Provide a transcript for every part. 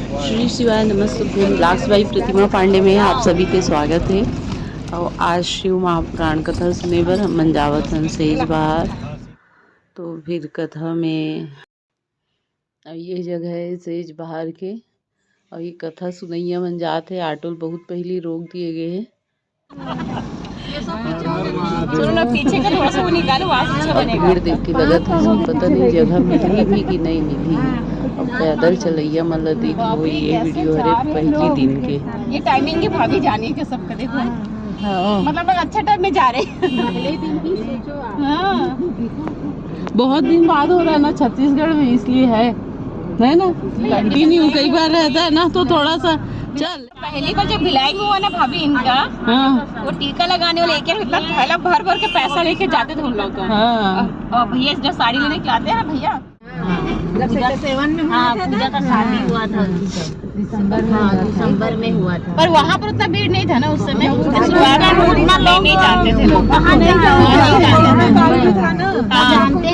श्री शिवाय नमस्तुभ्यं। Blogs by प्रतिमा पांडे में आप सभी के स्वागत है। और आज शिव महापुराण कथा सुने बर हम मन जावत हन सेज बहार। तो फिर कथा में ये जगह है सेज बहार के, और ये कथा सुनैया मन जात है। ऑटो बहुत पहले रोक दिए गए हैं। पीछे का थोड़ा सा वो निकालो, अच्छा बनेगा। भीड़ देख के लगत है कि पता नहीं जगह मिली भी कि नहीं मिली। अब पैदल चलैया मतलब देखो ये वीडियो है पहली दिन के। ये टाइमिंग की भाभी जानिए के सबका देखो। मतलब अच्छा टाइम में जा रहे हैं। बहुत दिन बाद हो रहा है ना छत्तीसगढ़ में, इसलिए है नहीं ना कंटिन्यू कई बार रहता है ना, तो थोड़ा सा चल। पहली बार जब भिलाई में हुआ ना भाभी इनका, हाँ वो टीका लगाने वाले एक इतना थैला भर भर के पैसा लेके जाते थे उन लोग तो। और भैया जो साड़ी लेने के आते हैं ना भैया, पूजा 7 में पूजा का शादी हुआ था दिसंबर में हुआ था। पर वहाँ पर उतना भीड़ नहीं था ना उस समय। उतना लोग नहीं जानते थे, लोग वहाँ नहीं जानते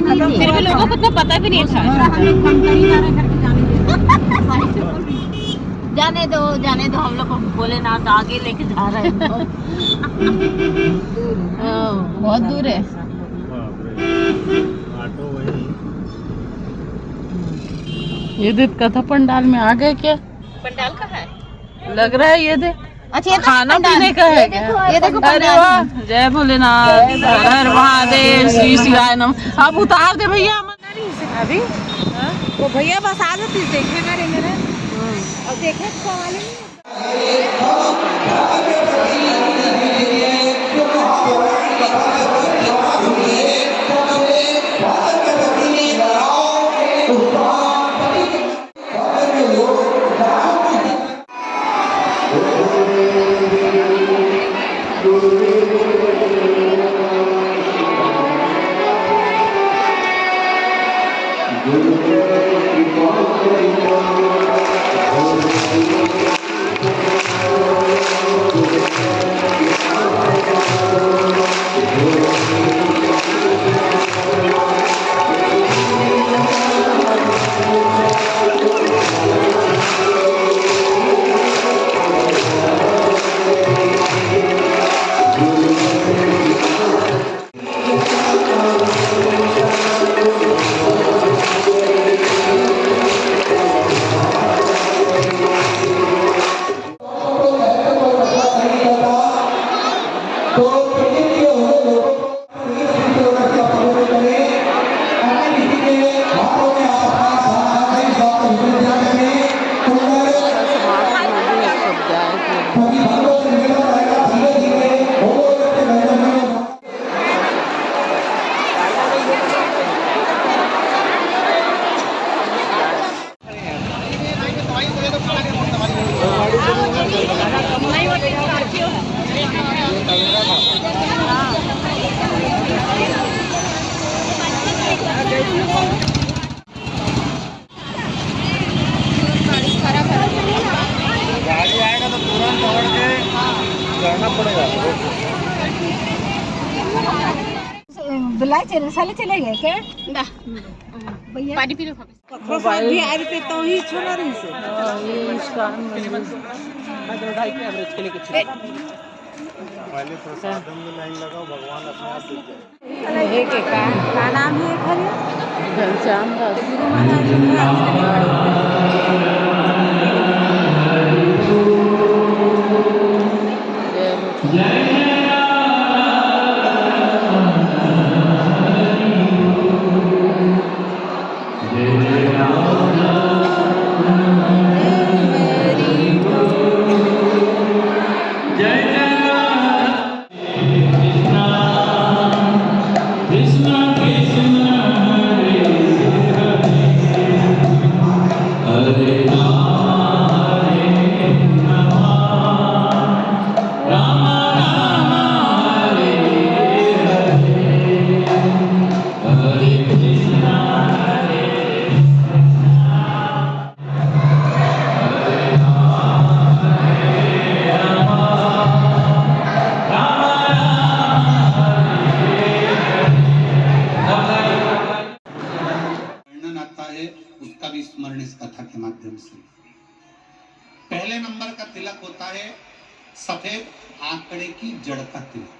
नहीं, फिर भी लोगों को उतना पता भी नहीं था। जाने दो हम लोग को भोलेनाथ आगे लेके जा रहे हैं। बहुत दूर है। ये देख कथा पंडाल में आ गए क्या? पंडाल का है लग रहा है ये देख। अच्छा ये खाना पीने का है क्या? ये देखो अरे वाह, जय भोलेनाथ, हर हर महादेव, श्री शिवाय नम। अब उतार दे भैया अभी वो भैया बस आ जाती देखे ना रहेंगे ना। अब देखे सवाल बिलाई चले गए क्या? भैया पानी पी लो। मोबाइल भी आ रही तो ही छोड़ा रही से। ये स्कैन पहले प्रसादम में लाइन लगाओ, भगवान अपने आप एक का नाम है खरे घनश्याम दास। Hare पहले नंबर का तिलक होता है सफेद आंकड़े की जड़ का तिलक।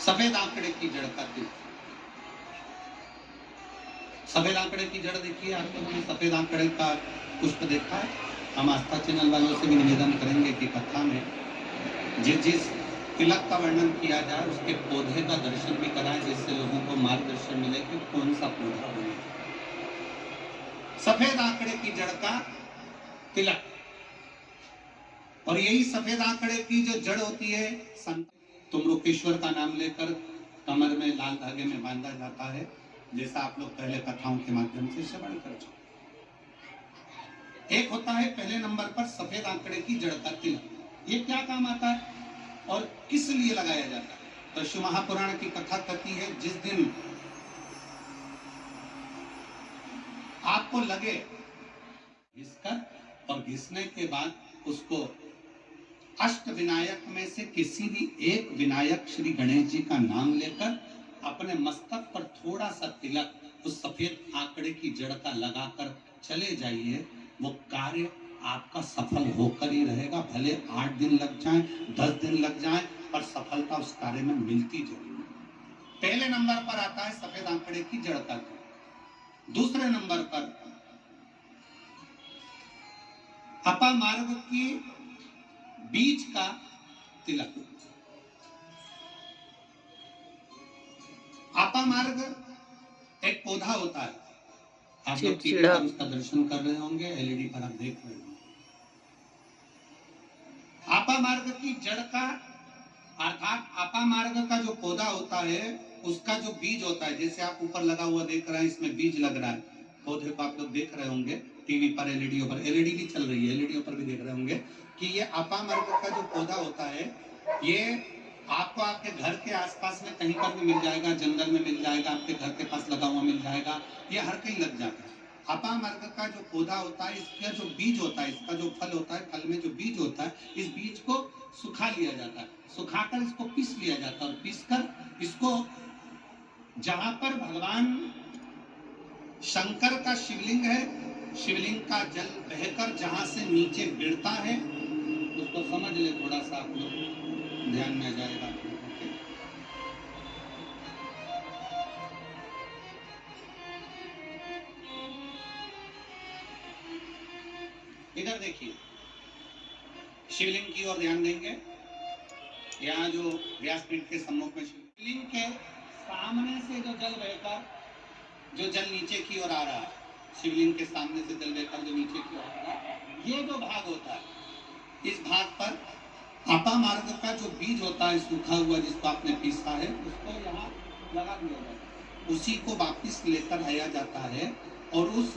सफेद आंकड़े की जड़ का तिलक। सफेद आंकड़े की जड़ देखिए, आप लोगों ने सफेद आंकड़े का पुष्प देखा है? हम आस्था चैनल वालों से भी निवेदन करेंगे कि कथा में जिस तिलक का वर्णन किया जाए उसके पौधे का दर्शन भी कराएं, जिससे लोगों को मार्गदर्शन मिले कि कौन सा पौधा बने। सफेद आंकड़े की जड़ का तिलक, और यही सफेद आंकड़े की जो जड़ होती है संत तुमरुकेश्वर का नाम लेकर कमर में लाल धागे में बांधा जाता है, जैसा आप लोग पहले कथाओं के माध्यम से श्रवण कर चुके। एक होता है पहले नंबर पर सफेद आंकड़े की जड़ का तिलक। ये क्या काम आता है और किस लिए लगाया जाता है? तो शिव महापुराण की कथा कहती है, जिस दिन आपको लगे घिसकर, और घिसने के बाद उसको अष्ट विनायक में से किसी भी एक विनायक श्री गणेश जी का नाम लेकर अपने मस्तक पर थोड़ा सा तिलक उस सफेद आंकड़े की जड़ का लगाकर चले जाइए, वो कार्य आपका सफल होकर ही रहेगा। भले 8 दिन लग जाएं, 10 दिन लग जाएं, पर सफलता उस कार्य में मिलती जरूर है। पहले नंबर पर आता है सफेद आंकड़े की जड़ का तिलक। दूसरे नंबर पर अपामार्ग की बीज का तिलक। अपामार्ग एक पौधा होता है, आप लोग टीवी पर उसका दर्शन कर रहे होंगे, एलईडी पर आप देख रहे होंगे। अपामार्ग की जड़ का अर्थात अपामार्ग का जो पौधा होता है उसका जो बीज होता है, जैसे आप ऊपर लगा हुआ देख रहे हैं, इसमें बीज लग रहा है, पौधे को आप लोग देख रहे होंगे टीवी पर, एलईडी पर, एलईडी भी चल रही है, एलईडी पर भी देख रहे होंगे कि ये अपामार्ग का जो पौधा होता है ये आपको आपके घर के आसपास में कहीं पर भी मिल जाएगा, जंगल में मिल जाएगा, आपके घर के पास लगा हुआ मिल जाएगा, ये हर कहीं लग जाता है। अपामार्ग का जो पौधा होता है, इसका जो बीज होता है, इसका जो फल होता है, फल में जो बीज होता है, इस बीज को सुखा लिया जाता है, सुखाकर इसको पीस लिया जाता है, और पीसकर इसको जहां पर भगवान शंकर का शिवलिंग है, शिवलिंग का जल बहकर जहां से नीचे गिरता है, उसको समझ ले, थोड़ा सा आप लोग ध्यान में आ जाएगा। इधर देखिए, शिवलिंग की ओर ध्यान देंगे। यहाँ जो व्यासपीठ के सम्मुख में शिवलिंग के सामने से जो जल बहकर, जो जल नीचे की ओर आ रहा है, शिवलिंग के सामने से जल बहकर जो नीचे की ओर आ रहा है, ये जो भाग होता है, इस भाग पर अपामार्ग का जो बीज होता है सूखा हुआ, जिसको आपने पीसा है, उसको यहाँ लगा दिया जाता है, उसी को वापिस लेकर आया जाता है, और उस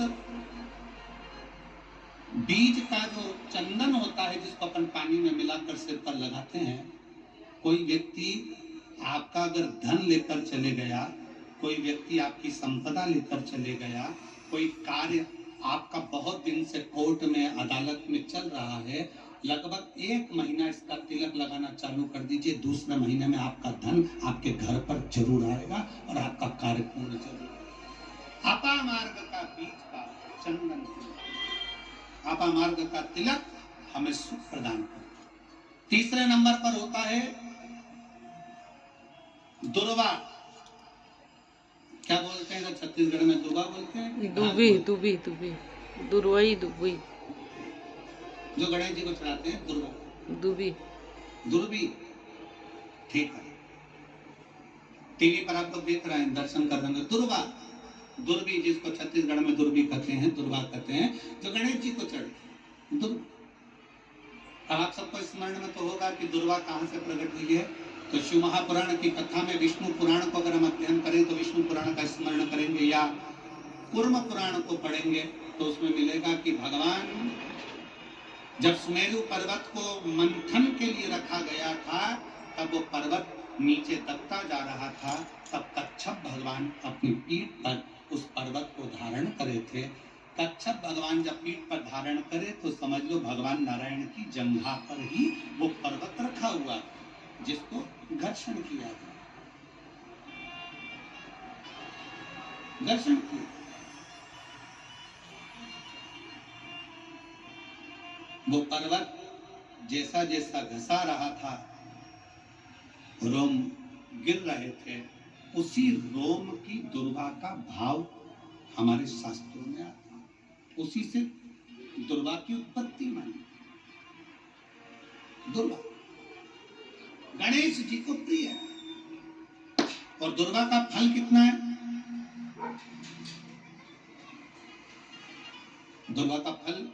बीज का जो चंदन होता है, जिसको अपन पानी में मिलाकर सिर पर लगाते हैं, कोई व्यक्ति आपका अगर धन लेकर चले गया, कोई व्यक्ति आपकी संपदा लेकर चले गया, कोई कार्य आपका बहुत दिन से कोर्ट में, अदालत में चल रहा है, लगभग 1 महीना इसका तिलक लगाना चालू कर दीजिए, दूसरे महीने में आपका धन आपके घर पर जरूर आएगा और आपका कार्य पूर्ण जरूर होगा। अपामार्ग का बीज का चंदन तिलक, अपामार्ग का तिलक हमें सुख प्रदान करता। तीसरे नंबर पर होता है दुर्वा। क्या बोलते हैं छत्तीसगढ़ में? दुर्वा बोलते हैं, दुबी, दुबी, दुबी, दुर्वई, दुबी, जो गणेश जी को चढ़ाते हैं, दुर्वा, दुबी, दुर्बी, ठीक है। टीवी पर आप लोग देख रहे हैं, दर्शन कर रहे हैं। दुर्वा, दुर्बी, जिसको छत्तीसगढ़ में दुर्बी कहते हैं, दुर्वा कहते हैं, जो गणेश जी को चढ़े। अब आप सबको स्मरण में तो होगा कि दुर्वा कहाँ से प्रकट हुई है। तो शिव महापुराण की कथा में विष्णु पुराण को अगर हम अध्ययन करें तो विष्णु पुराण का स्मरण करेंगे, या कूर्म पुराण को पढ़ेंगे तो उसमें मिलेगा कि भगवान जब सुमेरु पर्वत को मंथन के लिए रखा गया था, तब वो पर्वत नीचे दबता जा रहा था, तब कच्छप भगवान अपनी पीठ पर उस पर्वत को धारण करे थे। कच्छप भगवान जब पीठ पर धारण करे तो समझ लो भगवान नारायण की जंघा पर ही वो पर्वत रखा हुआ, जिसको घर्षण किया था, घर्षण किया। वो पर्वत जैसा जैसा घसा रहा था, रोम गिर रहे थे, उसी रोम की दुर्वा का भाव हमारे शास्त्रों में आता, उसी से दुर्वा की उत्पत्ति मानी। दुर्वा गणेश जी को प्रिय है, और दुर्वा का फल कितना है? दुर्वा का फल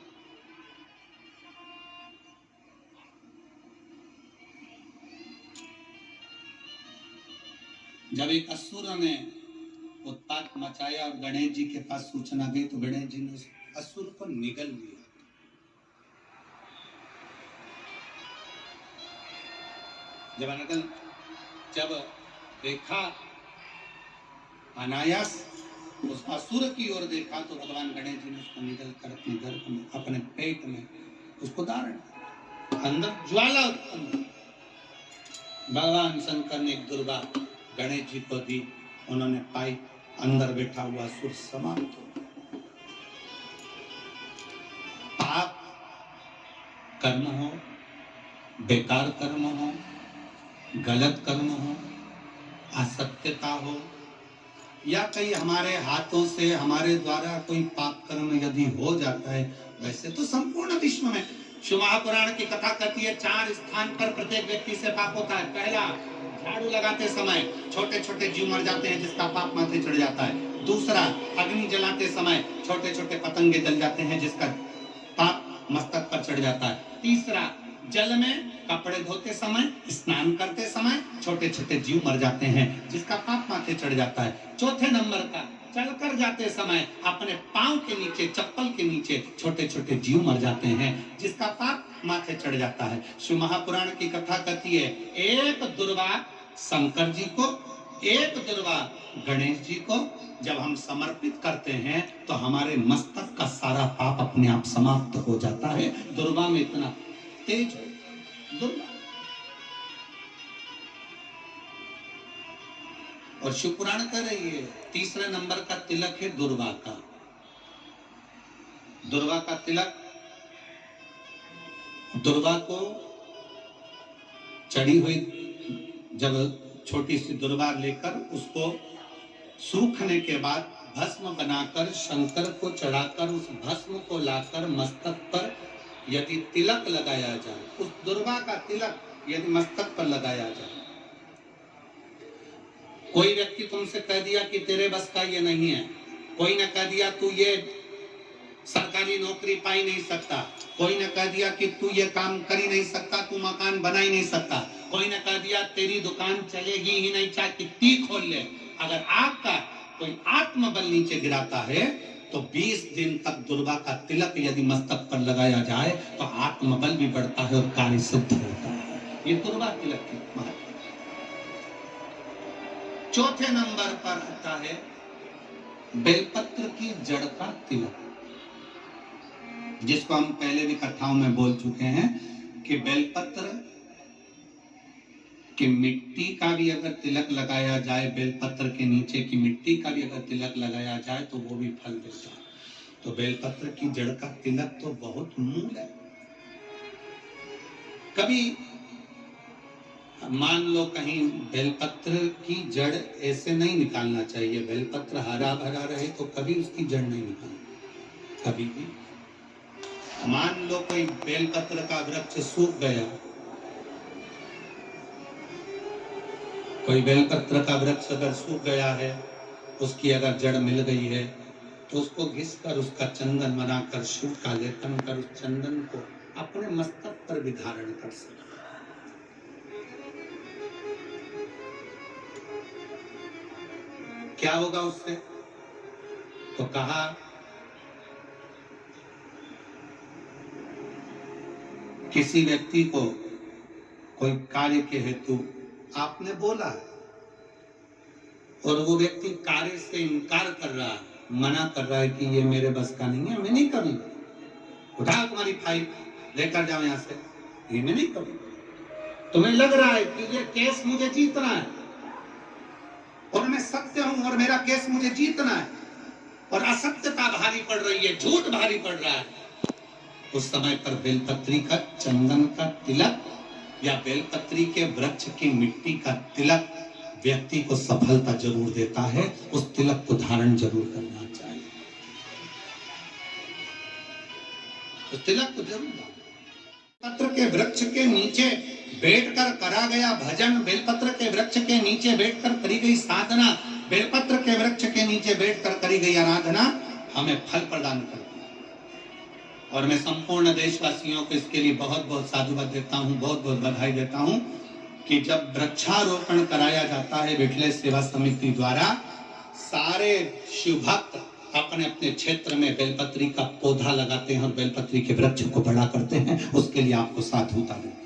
जब एक असुर ने उत्पात मचाया और गणेश जी के पास सूचना गई, तो गणेश जी ने उस असुर को निगल लिया। जब देखा, अनायास उस असुर की ओर देखा, तो भगवान गणेश जी ने उसको निगल कर अपने गर्भ में, अपने पेट में उसको धारण, अंदर ज्वाला उत्पन्न। भगवान शंकर ने एक दुर्वा गणेश जी को दी, उन्होंने पाई, अंदर बैठा हुआ असुर समाप्त हो। पाप कर्म हो, बेकार कर्म हो, गलत कर्म हो, असत्यता हो, या कहीं हमारे हाथों से हमारे द्वारा कोई पाप कर्म यदि हो जाता है, वैसे तो संपूर्ण विश्व में शिव महापुराण की कथा कहती है 4 स्थान पर प्रत्येक व्यक्ति से पाप होता है। पहला, झाड़ू लगाते समय छोटे छोटे जीव मर जाते हैं जिसका पाप माथे चढ़ जाता है। दूसरा, अग्नि जलाते समय छोटे छोटे पतंगे जल जाते हैं जिसका पाप मस्तक पर चढ़ जाता है। तीसरा, जल में कपड़े धोते समय, स्नान करते समय छोटे छोटे जीव मर जाते हैं जिसका पाप माथे चढ़ जाता है। चौथे नंबर का, चलकर जाते समय अपने पांव के नीचे, चप्पल के नीचे छोटे छोटे जीव मर जाते हैं जिसका पाप माथे चढ़ जाता है। शिव महापुराण की कथा कहती है, एक दुर्वा शंकर जी को, एक दुर्वा गणेश जी को जब हम समर्पित करते हैं तो हमारे मस्तक का सारा पाप अपने आप समाप्त हो जाता है। दुर्वा में इतना तेज है दुर्वा। और शिव पुराण कह रही है, तीसरे नंबर का तिलक है दुर्वा का। दुर्वा का तिलक, दुर्वा को चढ़ी हुई जब छोटी सी दुर्वा लेकर उसको सूखने के बाद भस्म बनाकर शंकर को चढ़ाकर उस भस्म को लाकर मस्तक पर यदि तिलक लगाया जाए, उस दुर्वा का तिलक यदि मस्तक पर लगाया जाए, कोई व्यक्ति तुमसे कह दिया कि तेरे बस का ये नहीं है, कोई ने कह दिया तू ये सरकारी नौकरी पा ही नहीं सकता, कोई ने कह दिया कि तू ये काम कर ही नहीं सकता, तू मकान बना ही नहीं सकता, कोई ने कह दिया तेरी दुकान चलेगी ही नहीं, चाहे कितनी खोल ले। अगर आपका कोई आत्मबल नीचे गिराता है तो 20 दिन तक दुर्वा का तिलक यदि मस्तक पर लगाया जाए तो आत्मबल भी बढ़ता है और कार्य सिद्ध होता है। ये दुर्वा तिलक की महत्व। चौथे नंबर पर आता है बेलपत्र की जड़ का तिलक, जिसको हम पहले भी कथाओं में बोल चुके हैं कि बेलपत्र कि मिट्टी का भी अगर तिलक लगाया जाए, बेलपत्र के नीचे की मिट्टी का भी अगर तिलक लगाया जाए तो वो भी फल देता है। तो बेलपत्र की जड़ का तिलक तो बहुत मूल है। कभी मान लो कहीं बेलपत्र की जड़ ऐसे नहीं निकालना चाहिए, बेलपत्र हरा भरा रहे तो कभी उसकी जड़ नहीं निकालना, कभी भी। मान लो कोई बेलपत्र का वृक्ष सूख गया, कोई बेलपत्र का वृक्ष अगर सूख गया है, उसकी अगर जड़ मिल गई है तो उसको घिसकर उसका चंदन बनाकर शिव का लेपन कर उस चंदन को अपने मस्तक पर भी धारण कर सकते। क्या होगा उससे? तो कहा किसी व्यक्ति को कोई कार्य के हेतु आपने बोला और वो व्यक्ति कार्य से इनकार कर रहा है, मना कर रहा है कि ये मेरे बस का नहीं है, मैं नहीं करूंगा, उठा तुम्हारी फाइल लेकर जाओ यहाँ से, ये मैं नहीं करूंगा। तुम्हें लग रहा है कि ये केस मुझे जीतना है और मैं सत्य हूं और मेरा केस मुझे जीतना है और असत्यता भारी पड़ रही है, झूठ भारी पड़ रहा है, उस समय पर बेलपत्री का चंदन का तिलक या बेलपत्री के वृक्ष की मिट्टी का तिलक व्यक्ति को सफलता जरूर देता है। उस तिलक को धारण जरूर करना चाहिए। उस तिलक को जरूर बेलपत्र के वृक्ष के नीचे बैठकर करा गया भजन, बेलपत्र के वृक्ष के नीचे बैठकर करी गई साधना, बेलपत्र के वृक्ष के नीचे बैठकर करी गई आराधना हमें फल प्रदान करती है। और मैं संपूर्ण देशवासियों को इसके लिए बहुत बहुत साधुवाद देता हूँ, बहुत बहुत बधाई देता हूँ कि जब वृक्षारोपण कराया जाता है विठलेश्वर सेवा समिति द्वारा, सारे शिव भक्त अपने अपने क्षेत्र में बेलपत्री का पौधा लगाते हैं और बेलपत्री के वृक्ष को बड़ा करते हैं। उसके लिए आपको साधुता देते हैं।